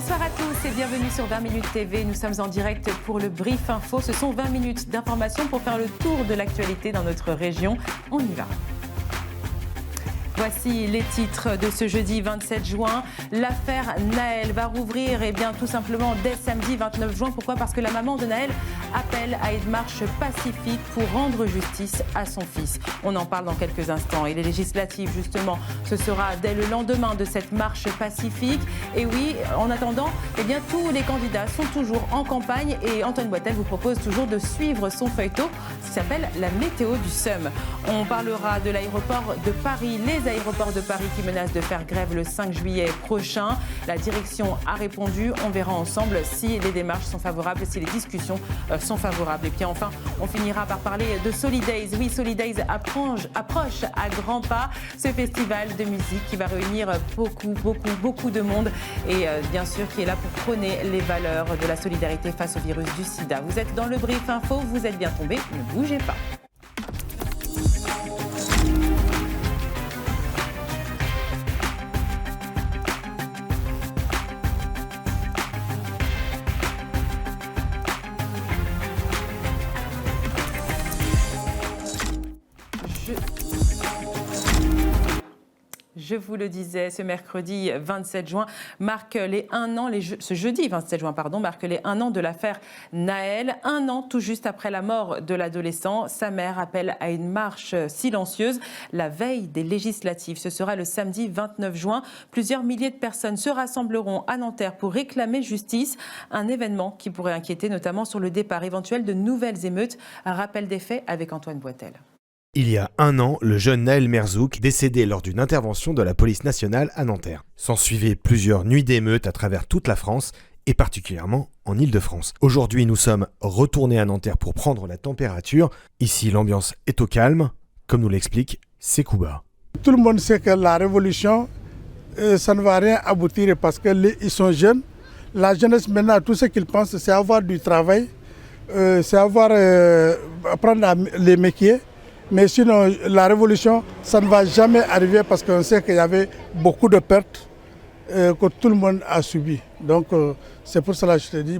Bonsoir à tous et bienvenue sur 20 minutes TV. Nous sommes en direct pour le Brief Info. Ce sont 20 minutes d'information pour faire le tour de l'actualité dans notre région. On y va. Voici les titres de ce jeudi 27 juin. L'affaire Naël va rouvrir tout simplement dès samedi 29 juin. Pourquoi ? Parce que la maman de Naël appelle à une marche pacifique pour rendre justice à son fils. On en parle dans quelques instants. Et les législatives, justement, ce sera dès le lendemain de cette marche pacifique. Et oui, en attendant, tous les candidats sont toujours en campagne et Antoine Boitel vous propose toujours de suivre son feuilleton qui s'appelle la météo du SEUM. On parlera de l'aéroport de Paris, les aéroports de Paris qui menacent de faire grève le 5 juillet prochain. La direction a répondu. On verra ensemble si les démarches sont favorables, si les discussions sont favorables. Et puis enfin, on finira par parler de Solidays. Oui, Solidays approche à grands pas ce festival de musique qui va réunir beaucoup de monde et bien sûr qui est là pour prôner les valeurs de la solidarité face au virus du sida. Vous êtes dans le Brief Info, vous êtes bien tombés, ne bougez pas. Je vous le disais, ce mercredi 27 juin marque les 1 an, ce jeudi 27 juin, marque les 1 an de l'affaire Naël. 1 an tout juste après la mort de l'adolescent. Sa mère appelle à une marche silencieuse la veille des législatives. Ce sera le samedi 29 juin. Plusieurs milliers de personnes se rassembleront à Nanterre pour réclamer justice. Un événement qui pourrait inquiéter notamment sur le départ éventuel de nouvelles émeutes. Un rappel des faits avec Antoine Boitel. Il y a 1 an, le jeune Naël Merzouk décédé lors d'une intervention de la police nationale à Nanterre. S'ensuivaient plusieurs nuits d'émeutes à travers toute la France et particulièrement en Île-de-France. Aujourd'hui, nous sommes retournés à Nanterre pour prendre la température. Ici, l'ambiance est au calme, comme nous l'explique Sekouba. Tout le monde sait que la révolution, ça ne va rien aboutir parce qu'ils sont jeunes. La jeunesse maintenant, tout ce qu'ils pensent, c'est avoir du travail, c'est apprendre les métiers. Mais sinon, la révolution, ça ne va jamais arriver parce qu'on sait qu'il y avait beaucoup de pertes que tout le monde a subies. Donc, c'est pour cela que je te dis,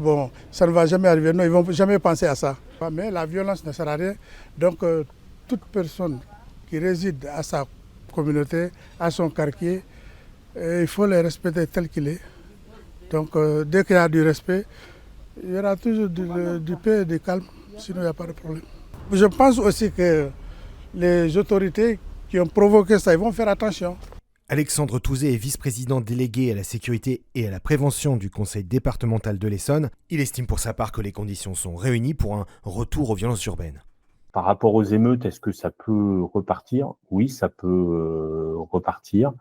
ça ne va jamais arriver. Non, ils ne vont jamais penser à ça. Mais la violence ne sert à rien. Donc, toute personne qui réside à sa communauté, à son quartier, il faut les respecter tel qu'il est. Donc, dès qu'il y a du respect, il y aura toujours du paix et du calme. Sinon, il n'y a pas de problème. Je pense aussi que les autorités qui ont provoqué ça, ils vont faire attention. Alexandre Touzé est vice-président délégué à la sécurité et à la prévention du conseil départemental de l'Essonne. Il estime pour sa part que les conditions sont réunies pour un retour aux violences urbaines. Par rapport aux émeutes, est-ce que ça peut repartir ? Oui, ça peut repartir.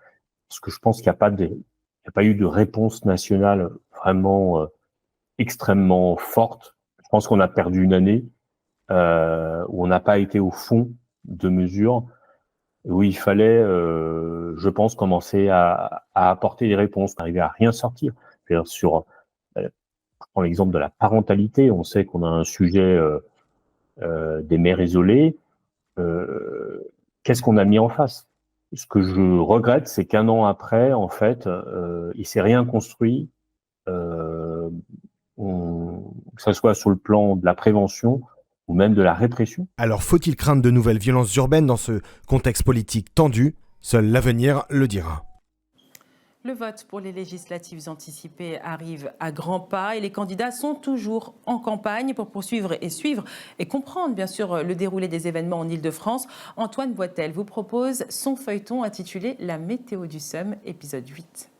Parce que je pense qu'il n'y a pas eu de réponse nationale vraiment extrêmement forte. Je pense qu'on a perdu une année où on n'a pas été au fond de mesures où il fallait, je pense, commencer à apporter des réponses, arriver à rien sortir. Je prends l'exemple de la parentalité. On sait qu'on a un sujet des mères isolées. Qu'est-ce qu'on a mis en face ? Ce que je regrette, c'est qu'1 an après, en fait, il s'est rien construit, que ce soit sur le plan de la prévention ou même de la répression. Alors faut-il craindre de nouvelles violences urbaines dans ce contexte politique tendu ? Seul l'avenir le dira. Le vote pour les législatives anticipées arrive à grands pas et les candidats sont toujours en campagne pour poursuivre et suivre et comprendre bien sûr le déroulé des événements en Île-de-France. Antoine Boitel vous propose son feuilleton intitulé « La météo du SEUM », épisode 8.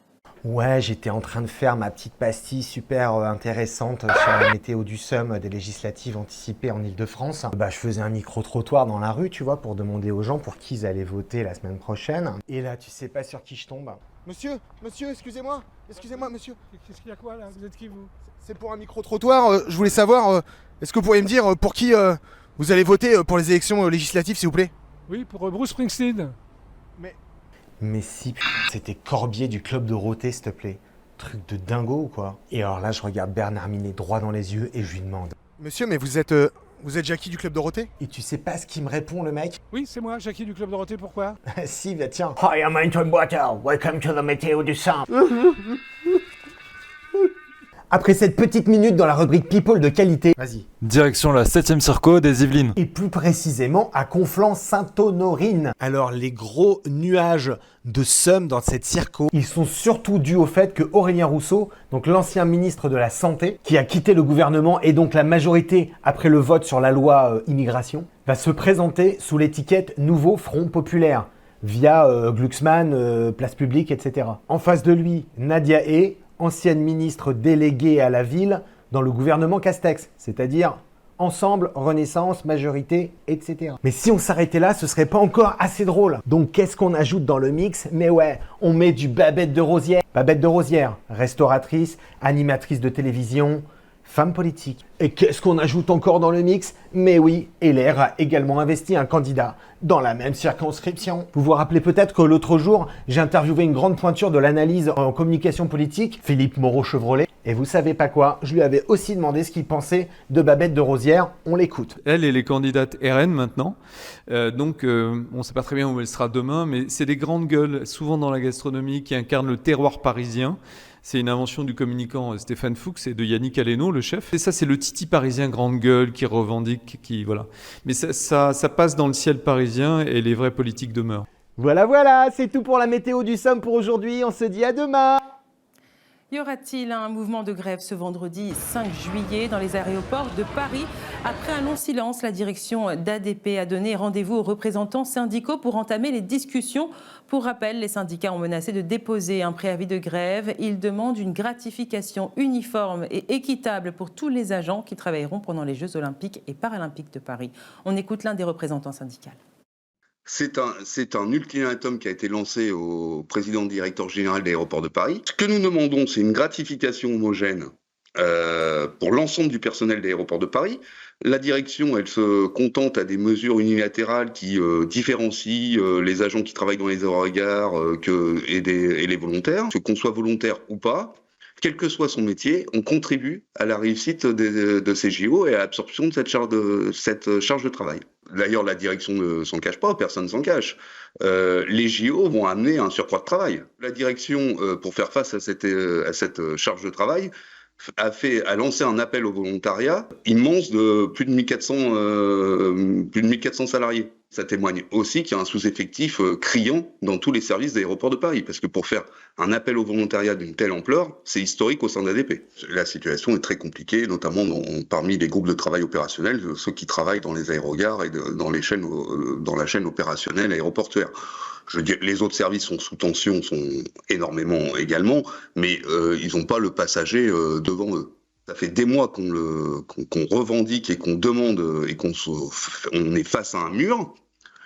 Ouais, j'étais en train de faire ma petite pastille super intéressante sur la météo du SEUM des législatives anticipées en Île-de-France. Je faisais un micro-trottoir dans la rue, tu vois, pour demander aux gens pour qui ils allaient voter la semaine prochaine. Et là, tu sais pas sur qui je tombe. Monsieur, excusez-moi, monsieur. Qu'est-ce qu'il y a quoi là ? Vous êtes qui vous ? C'est pour un micro-trottoir. Je voulais savoir, est-ce que vous pourriez me dire pour qui vous allez voter pour les élections législatives, s'il vous plaît ? Oui, pour Bruce Springsteen. Mais si, c'était Corbier du Club Dorothée, s'il te plaît. Truc de dingo ou quoi ? Et alors là, je regarde Bernard Minet droit dans les yeux et je lui demande. Monsieur, mais vous êtes Jackie du Club Dorothée ? Et tu sais pas ce qu'il me répond, le mec ? Oui, c'est moi, Jackie du Club Dorothée, pourquoi ? Si, bah tiens. Hi, I'm Antoine Boitel. Welcome to the météo du SEUM. Après cette petite minute dans la rubrique People de qualité, Vas-y. Direction la 7e Circo des Yvelines. et plus précisément à Conflans-Sainte-Honorine. Alors, les gros nuages de seum dans cette circo, Ils sont surtout dus au fait que Aurélien Rousseau, donc l'ancien ministre de la Santé, qui a quitté le gouvernement et donc la majorité après le vote sur la loi immigration, va se présenter sous l'étiquette Nouveau Front Populaire via Glucksmann, Place Publique, etc. En face de lui, Nadia Hay, ancienne ministre déléguée à la ville dans le gouvernement Castex, c'est-à-dire Ensemble, Renaissance, Majorité, etc. Mais si on s'arrêtait là, ce serait pas encore assez drôle. Donc qu'est-ce qu'on ajoute dans le mix? Mais ouais, on met du Babette de Rosière. Babette de Rosière, restauratrice, animatrice de télévision, femme politique. Et qu'est-ce qu'on ajoute encore dans le mix? Mais oui, LR a également investi un candidat dans la même circonscription. Vous vous rappelez peut-être que l'autre jour, j'ai interviewé une grande pointure de l'analyse en communication politique, Philippe Moreau-Chevrolet. Et vous savez pas quoi, je lui avais aussi demandé ce qu'il pensait de Babette de Rosière. On l'écoute. Elle est candidate RN maintenant. Donc, on ne sait pas très bien où elle sera demain, mais c'est des grandes gueules, souvent dans la gastronomie, qui incarnent le terroir parisien. C'est une invention du communicant Stéphane Fuchs et de Yannick Aleno, le chef. Et ça, c'est le titi parisien grande gueule qui revendique, qui voilà. Mais ça passe dans le ciel parisien et les vrais politiques demeurent. Voilà, c'est tout pour la météo du Somme pour aujourd'hui. On se dit à demain. Y aura-t-il un mouvement de grève ce vendredi 5 juillet dans les aéroports de Paris? Après un long silence, la direction d'ADP a donné rendez-vous aux représentants syndicaux pour entamer les discussions. Pour rappel, les syndicats ont menacé de déposer un préavis de grève. Ils demandent une gratification uniforme et équitable pour tous les agents qui travailleront pendant les Jeux Olympiques et Paralympiques de Paris. On écoute l'un des représentants syndicaux. C'est un ultimatum qui a été lancé au président directeur général d'Aéroports de Paris. Ce que nous demandons, c'est une gratification homogène pour l'ensemble du personnel d'Aéroports de Paris. La direction, elle se contente à des mesures unilatérales qui différencient les agents qui travaillent dans les aérogares et les volontaires. Qu'on soit volontaire ou pas, quel que soit son métier, on contribue à la réussite de ces JO et à l'absorption de cette charge de travail. D'ailleurs, la direction ne s'en cache pas, personne ne s'en cache. Les JO vont amener un surcroît de travail. La direction, pour faire face à cette charge de travail, a lancé un appel au volontariat immense de plus de 1400 salariés. Ça témoigne aussi qu'il y a un sous-effectif criant dans tous les services d'Aéroports de Paris, parce que pour faire un appel au volontariat d'une telle ampleur, c'est historique au sein d'ADP. La situation est très compliquée, notamment parmi les groupes de travail opérationnels, ceux qui travaillent dans les aérogares et dans la chaîne opérationnelle aéroportuaire. Je veux dire, les autres services sont sous tension, sont énormément également, mais ils n'ont pas le passager devant eux. Ça fait des mois qu'on revendique et qu'on demande et qu'on est face à un mur,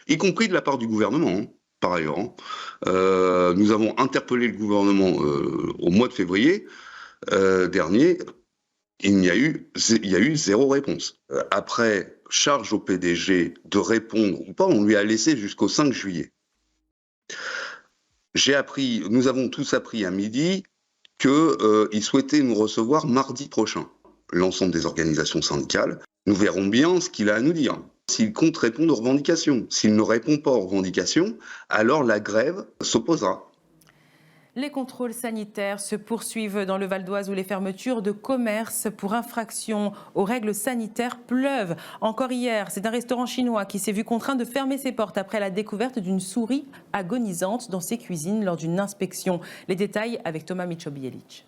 y compris de la part du gouvernement, par ailleurs. Nous avons interpellé le gouvernement au mois de février dernier. Il y a eu zéro réponse. Après, charge au PDG de répondre ou pas, on lui a laissé jusqu'au 5 juillet. Nous avons tous appris à midi qu'il souhaitait nous recevoir mardi prochain, l'ensemble des organisations syndicales. Nous verrons bien ce qu'il a à nous dire. S'il compte répondre aux revendications. S'il ne répond pas aux revendications, alors la grève s'opposera. Les contrôles sanitaires se poursuivent dans le Val d'Oise où les fermetures de commerce pour infraction aux règles sanitaires pleuvent. Encore hier, c'est un restaurant chinois qui s'est vu contraint de fermer ses portes après la découverte d'une souris agonisante dans ses cuisines lors d'une inspection. Les détails avec Thomas Michobielic.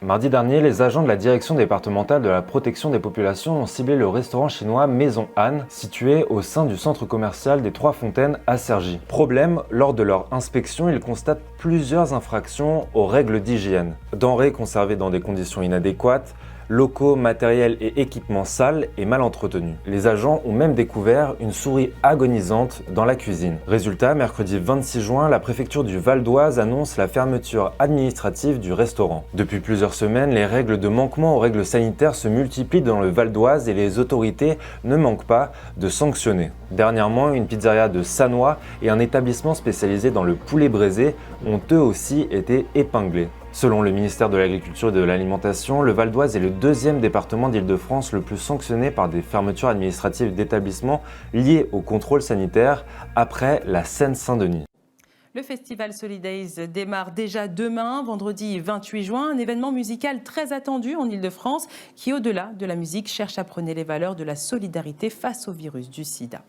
Mardi dernier, les agents de la direction départementale de la protection des populations ont ciblé le restaurant chinois Maison Anne, situé au sein du centre commercial des Trois Fontaines à Cergy. Problème, lors de leur inspection, ils constatent plusieurs infractions aux règles d'hygiène. Denrées conservées dans des conditions inadéquates, locaux, matériels et équipements sales et mal entretenus. Les agents ont même découvert une souris agonisante dans la cuisine. Résultat, mercredi 26 juin, la préfecture du Val d'Oise annonce la fermeture administrative du restaurant. Depuis plusieurs semaines, les règles de manquement aux règles sanitaires se multiplient dans le Val d'Oise et les autorités ne manquent pas de sanctionner. Dernièrement, une pizzeria de Sannois et un établissement spécialisé dans le poulet braisé ont eux aussi été épinglés. Selon le ministère de l'Agriculture et de l'Alimentation, le Val d'Oise est le deuxième département d'Île-de-France le plus sanctionné par des fermetures administratives d'établissements liées au contrôle sanitaire après la Seine-Saint-Denis. Le festival Solidays démarre déjà demain, vendredi 28 juin, un événement musical très attendu en Ile-de-France qui, au-delà de la musique, cherche à prôner les valeurs de la solidarité face au virus du sida.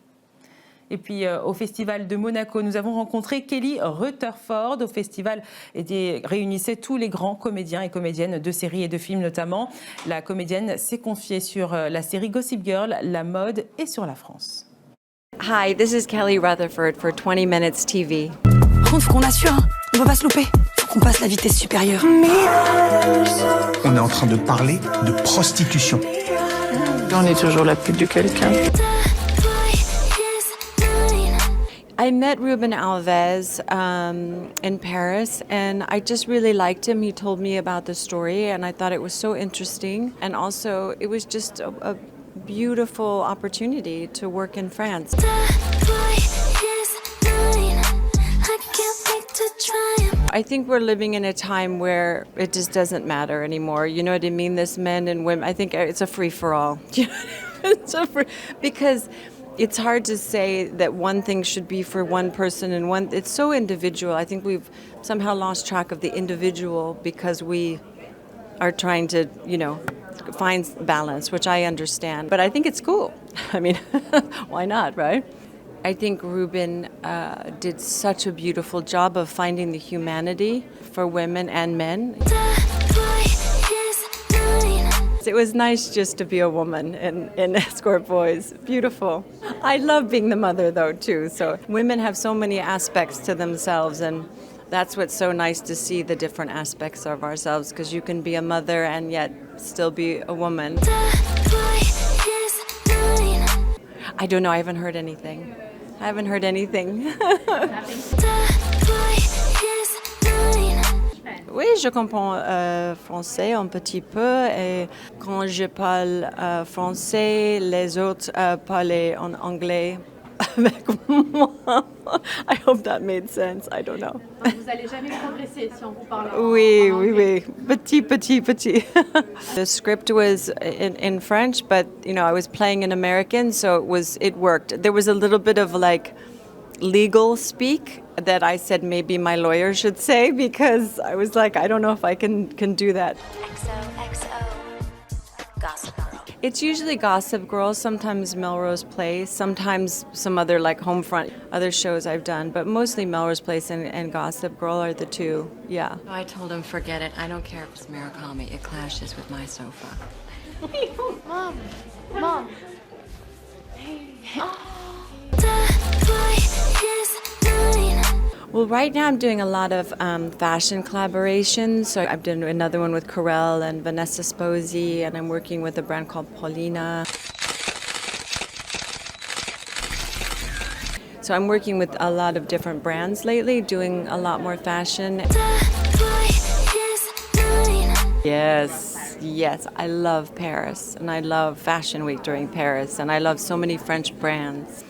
Et puis au Festival de Monaco, nous avons rencontré Kelly Rutherford. Au festival réunissait tous les grands comédiens et comédiennes de séries et de films notamment. La comédienne s'est confiée sur la série Gossip Girl, la mode et sur la France. Hi, this is Kelly Rutherford for 20 Minutes TV. Par contre, faut qu'on assure, hein. On va pas se louper. Faut qu'on passe la vitesse supérieure. On est en train de parler de prostitution. On est toujours la pute de quelqu'un. I met Ruben Alves in Paris, and I just really liked him. He told me about the story, and I thought it was so interesting. And also, it was just a beautiful opportunity to work in France. I think we're living in a time where it just doesn't matter anymore. You know what I mean? This men and women, I think it's a free-for-all. Because it's hard to say that one thing should be for one person and one. It's so individual. I think we've somehow lost track of the individual because we are trying to, find balance, which I understand. But I think it's cool. I mean, why not, right? I think Ruben did such a beautiful job of finding the humanity for women and men. It was nice just to be a woman in Escort Boys. Beautiful. I love being the mother, though, too. So women have so many aspects to themselves, and that's what's so nice to see, the different aspects of ourselves, because you can be a mother and yet still be a woman. I don't know. I haven't heard anything. Oui, je comprends français un petit peu, et quand je parle français, les autres parlent en anglais avec moi. I hope that made sense. I don't know. Vous allez jamais progresser si on vous parle en Oui. Petit. The script was in French, but I was playing in American, so it worked. There was a little bit of legal speak that I said maybe my lawyer should say, because I was like, I don't know if I can do that. XOXO Gossip Girl. It's usually Gossip Girl, sometimes Melrose Place, sometimes some other Homefront, other shows I've done, but mostly Melrose Place and Gossip Girl are the two, yeah. I told him, forget it. I don't care if it's Murakami. It clashes with my sofa. Mom. Hey. Well, right now I'm doing a lot of fashion collaborations. So I've done another one with Carell and Vanessa Sposi, and I'm working with a brand called Paulina. So I'm working with a lot of different brands lately, doing a lot more fashion. Yes, I love Paris, and I love Fashion Week during Paris, and I love so many French brands.